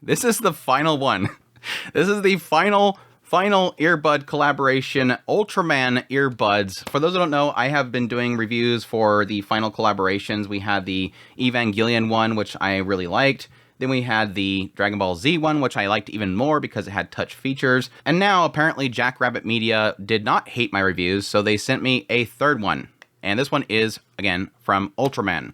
This is the final one. This is the final earbud collaboration, Ultraman earbuds. For those who don't know, I have been doing reviews for the final collaborations. We had the Evangelion one, which I really liked. Then we had the Dragon Ball Z one, which I liked even more because it had touch features. And now, apparently, Jackrabbit Media did not hate my reviews, so they sent me a third one. And this one is, again, from Ultraman.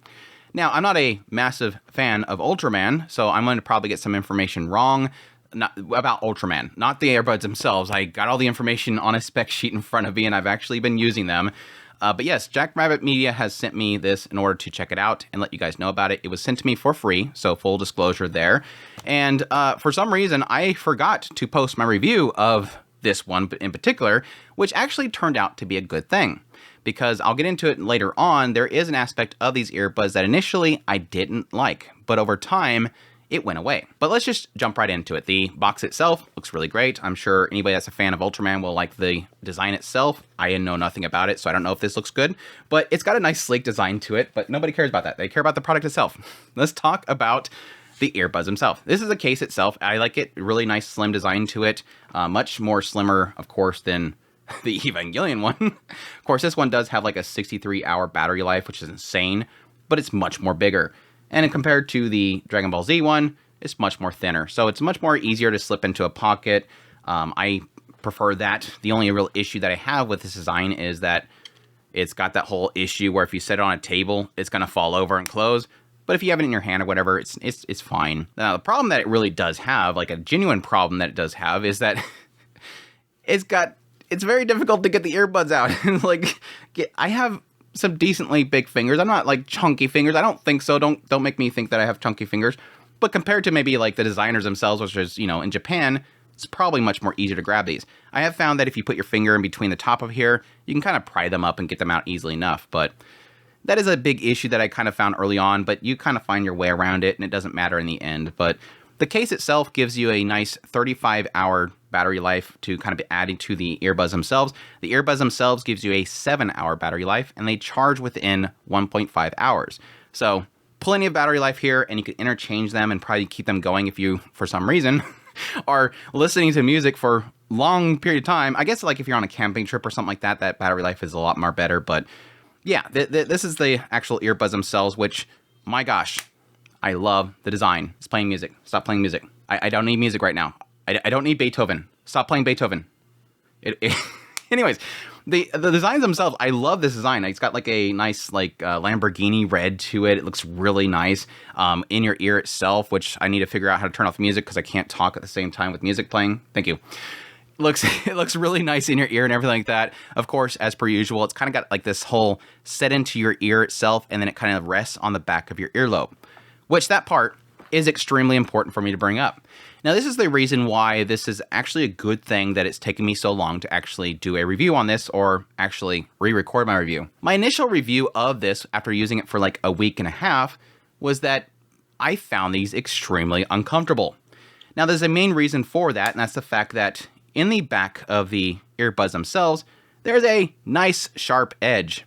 Now, I'm not a massive fan of Ultraman, so I'm going to probably get some information wrong about Ultraman, not the earbuds themselves. I got all the information on a spec sheet in front of me, and I've actually been using them. But yes, Jackrabbit Media has sent me this in order to check it out and let you guys know about it. It was sent to me for free, so full disclosure there. And for some reason, I forgot to post my review of this one in particular, which actually turned out to be a good thing. Because I'll get into it later on, there is an aspect of these earbuds that initially I didn't like, but over time, it went away. But let's just jump right into it. The box itself looks really great. I'm sure anybody that's a fan of Ultraman will like the design itself. I know nothing about it, so I don't know if this looks good, but it's got a nice sleek design to it, but nobody cares about that. They care about the product itself. Let's talk about the earbuds themselves. This is the case itself. I like it. Really nice slim design to it. Much more slimmer, of course, than the Evangelion one. Of course, this one does have like a 63-hour battery life, which is insane, but it's much more bigger. And compared to the Dragon Ball Z one, it's much more thinner. So it's much more easier to slip into a pocket. I prefer that. The only real issue that I have with this design is that it's got that whole issue where if you set it on a table, it's going to fall over and close. But if you have it in your hand or whatever, it's fine. Now, the problem that it really does have, like a genuine problem that it does have, is that it's very difficult to get the earbuds out. I have some decently big fingers. I'm not like chunky fingers. I don't think so. Don't make me think that I have chunky fingers. But compared to maybe like the designers themselves, which is, in Japan, it's probably much more easier to grab these. I have found that if you put your finger in between the top of here, you can kind of pry them up and get them out easily enough. But that is a big issue that I kind of found early on, but you kind of find your way around it and it doesn't matter in the end. But the case itself gives you a nice 35-hour battery life to kind of be added to the earbuds themselves. The earbuds themselves gives you a 7-hour battery life, and they charge within 1.5 hours. So plenty of battery life here, and you can interchange them and probably keep them going if you, for some reason, are listening to music for long period of time. I guess like if you're on a camping trip or something like that, that battery life is a lot more better. But yeah, this is the actual earbuds themselves, which, my gosh, I love the design. It's playing music. Stop playing music. I don't need music right now. I don't need Beethoven. Stop playing Beethoven. Anyways, the designs themselves, I love this design. It's got like a nice Lamborghini red to it. It looks really nice in your ear itself, which I need to figure out how to turn off the music because I can't talk at the same time with music playing. Thank you. It looks really nice in your ear and everything like that. Of course, as per usual, it's kind of got like this whole set into your ear itself, and then it kind of rests on the back of your earlobe, which that part is extremely important for me to bring up. Now, this is the reason why this is actually a good thing that it's taken me so long to actually do a review on this or actually re-record my review. My initial review of this after using it for like a week and a half was that I found these extremely uncomfortable. Now, there's a main reason for that, and that's the fact that in the back of the earbuds themselves, there's a nice sharp edge.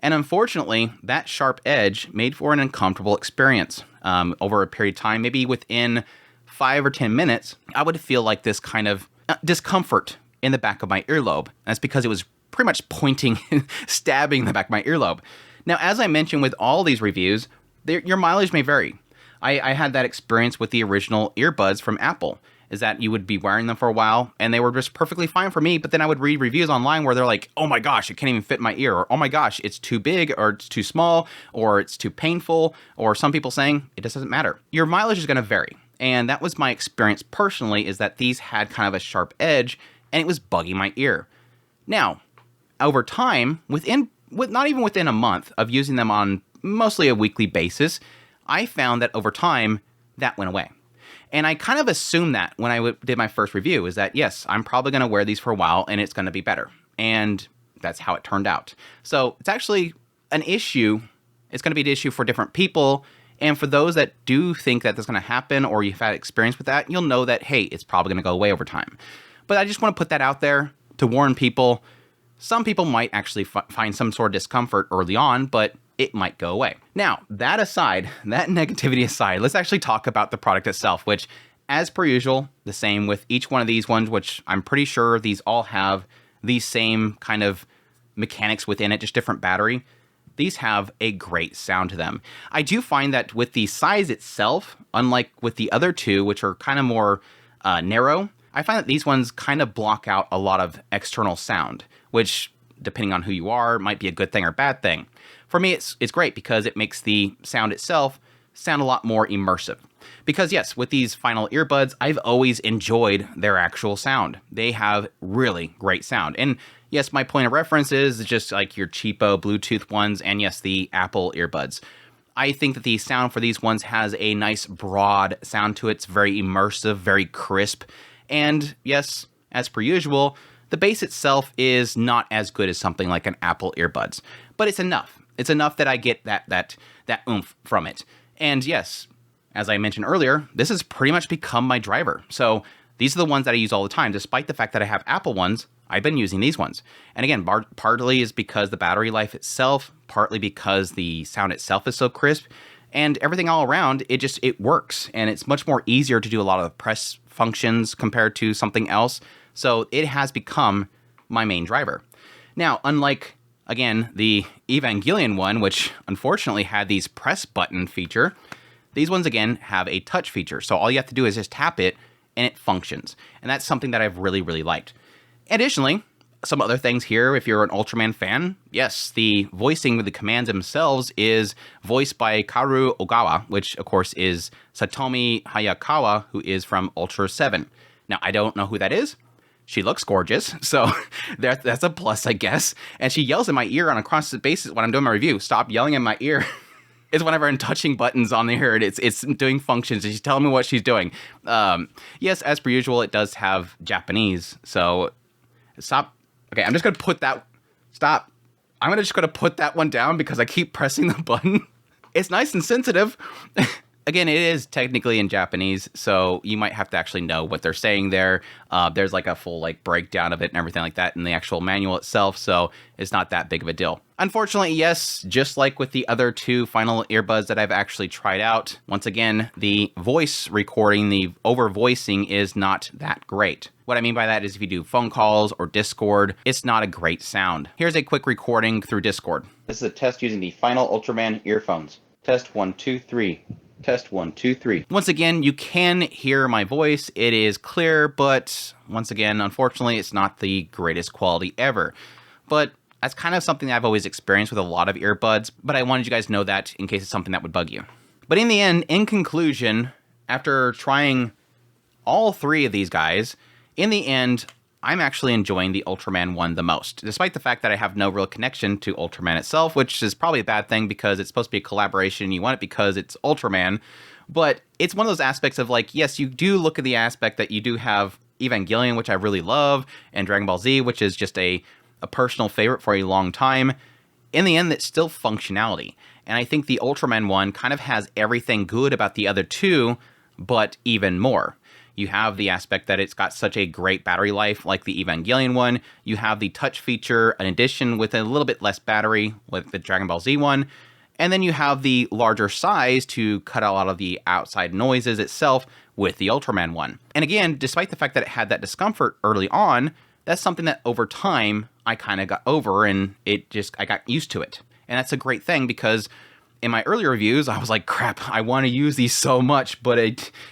And unfortunately, that sharp edge made for an uncomfortable experience. Over a period of time, maybe within 5 or 10 minutes, I would feel like this kind of discomfort in the back of my earlobe. That's because it was pretty much pointing and stabbing the back of my earlobe. Now, as I mentioned with all these reviews, your mileage may vary. I had that experience with the original earbuds from Apple, is that you would be wearing them for a while, and they were just perfectly fine for me, but then I would read reviews online where they're like, oh my gosh, it can't even fit my ear, or oh my gosh, it's too big, or it's too small, or it's too painful, or some people saying, it just doesn't matter. Your mileage is going to vary, and that was my experience personally, is that these had kind of a sharp edge, and it was bugging my ear. Now, over time, not even within a month of using them on mostly a weekly basis, I found that over time, that went away. And I kind of assumed that when I did my first review, is that, yes, I'm probably going to wear these for a while and it's going to be better. And that's how it turned out. So it's actually an issue. It's going to be an issue for different people. And for those that do think that that's going to happen or you've had experience with that, you'll know that, hey, it's probably going to go away over time. But I just want to put that out there to warn people. Some people might actually find some sort of discomfort early on, but it might go away. Now, that aside, that negativity aside, let's actually talk about the product itself, which as per usual, the same with each one of these ones, which I'm pretty sure these all have the same kind of mechanics within it, just different battery. These have a great sound to them. I do find that with the size itself, unlike with the other two, which are kind of more narrow, I find that these ones kind of block out a lot of external sound, which, depending on who you are, might be a good thing or bad thing. For me, it's great because it makes the sound itself sound a lot more immersive. Because yes, with these final earbuds, I've always enjoyed their actual sound. They have really great sound. And yes, my point of reference is just like your cheapo Bluetooth ones, and yes, the Apple earbuds. I think that the sound for these ones has a nice broad sound to it. It's very immersive, very crisp. And yes, as per usual, the bass itself is not as good as something like an Apple earbuds. But it's enough. It's enough that I get that oomph from it. And yes, as I mentioned earlier, this has pretty much become my driver. So these are the ones that I use all the time. Despite the fact that I have Apple ones, I've been using these ones. And again, partly is because the battery life itself, partly because the sound itself is so crisp, and everything all around, it works. And it's much more easier to do a lot of the press functions compared to something else. So it has become my main driver. Now, unlike, again, the Evangelion one, which unfortunately had these press button feature, these ones, again, have a touch feature. So all you have to do is just tap it, and it functions. And that's something that I've really, really liked. Additionally, some other things here, if you're an Ultraman fan, yes, the voicing with the commands themselves is voiced by Kaoru Ogawa, which, of course, is Satomi Hayakawa, who is from Ultra 7. Now, I don't know who that is. She looks gorgeous, so that's a plus, I guess. And she yells in my ear on a constant basis when I'm doing my review. Stop yelling in my ear. It's whenever I'm touching buttons on the ear, it's doing functions, and she's telling me what she's doing. Yes, as per usual, it does have Japanese, so stop. Okay, I'm just going to put that... Stop. I'm just going to put that one down because I keep pressing the button. It's nice and sensitive. Again, it is technically in Japanese, so you might have to actually know what they're saying there. There's like a full breakdown of it and everything like that in the actual manual itself, so it's not that big of a deal. Unfortunately, yes, just like with the other two final earbuds that I've actually tried out, once again, the voice recording, the over-voicing is not that great. What I mean by that is if you do phone calls or Discord, it's not a great sound. Here's a quick recording through Discord. This is a test using the final Ultraman earphones. Test 1, 2, 3. Test 1, 2, 3. Once again, you can hear my voice. It is clear, but once again, unfortunately, it's not the greatest quality ever. But that's kind of something that I've always experienced with a lot of earbuds, but I wanted you guys to know that in case it's something that would bug you. But in the end, in conclusion, after trying all three of these guys, in the end, I'm actually enjoying the Ultraman one the most, despite the fact that I have no real connection to Ultraman itself, which is probably a bad thing because it's supposed to be a collaboration. You want it because it's Ultraman, but it's one of those aspects of yes, you do look at the aspect that you do have Evangelion, which I really love, and Dragon Ball Z, which is just a personal favorite for a long time. In the end, it's still functionality. And I think the Ultraman one kind of has everything good about the other two, but even more. You have the aspect that it's got such a great battery life like the Evangelion one. You have the touch feature, an addition with a little bit less battery with the Dragon Ball Z one. And then you have the larger size to cut out a lot of the outside noises itself with the Ultraman one. And again, despite the fact that it had that discomfort early on, that's something that over time I kind of got over, and I got used to it. And that's a great thing because in my earlier reviews, I was like, crap, I want to use these so much, but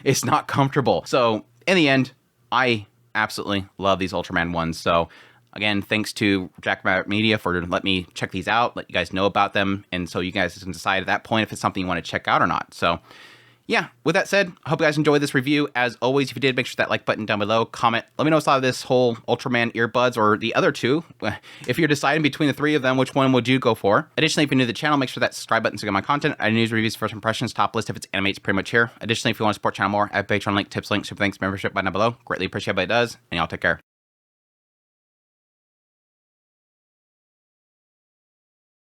it's not comfortable. So in the end, I absolutely love these Ultraman ones. So again, thanks to Jackrabbit Media for letting me check these out, let you guys know about them. And so you guys can decide at that point if it's something you want to check out or not. So yeah, with that said, I hope you guys enjoyed this review. As always, if you did, make sure that like button down below, comment, let me know about this whole Ultraman earbuds or the other two. If you're deciding between the three of them, which one would you go for? Additionally, if you're new to the channel, make sure that subscribe button to get my content. I do news, reviews, first impressions, top list. If it's anime, it's pretty much here. Additionally, if you want to support the channel more, I have Patreon link, tips, links, super thanks, membership button down below. Greatly appreciate what it does, and y'all take care.